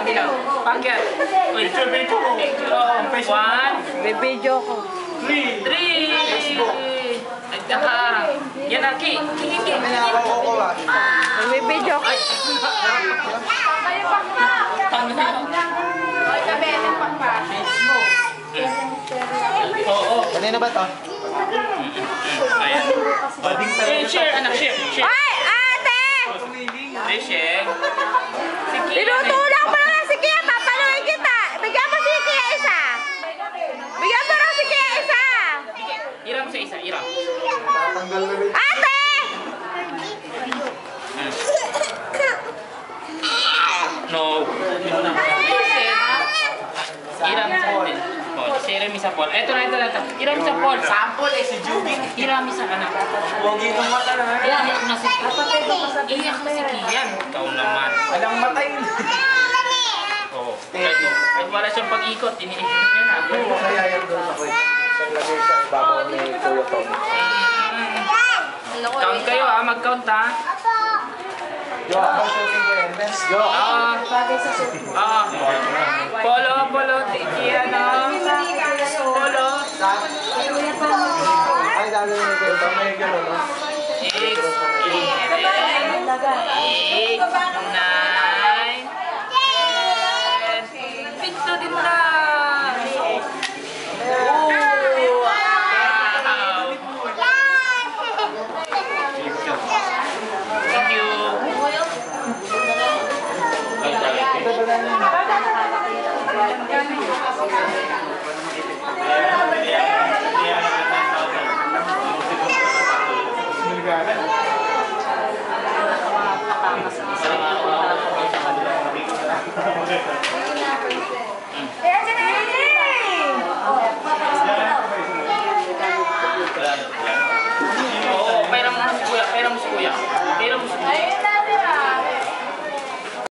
Bilang. Pakyat. Picture. One. Bibidyo ko. Three. Yan na, Ki. Bibidyo ko. Kanina ba ito? Ayan. Share, anak, share. Ay, ate! Share. Tinutulak mo na si Kia, papaluin kita. Bigyan mo si Kia isa. Bigyan mo lang si Kia isa. Iram sa isa, iram. Ate! No. Iram sa atin. Share mi sa Paul. Ito na. Iram sa Paul. Sample si Juby. Iram sa anak. Huwag itong mata na. Iyak na si Kian. Ikaw naman. Alang matay. Oo. Kahit wala siyang pag-ikot, iniikot niya na. Kaya yan doon ako. Naglagay sa ibabaw ni Kuya Tom. Count kayo ha, mag-count ha. Jo, ang shooting ko yan. Jo. Polo, Kian ha. Polo. Ay, gagawin ko. Ito may gano'n, no? 6, 8, 9, 10. Pinto din na. Thank you. Thank you.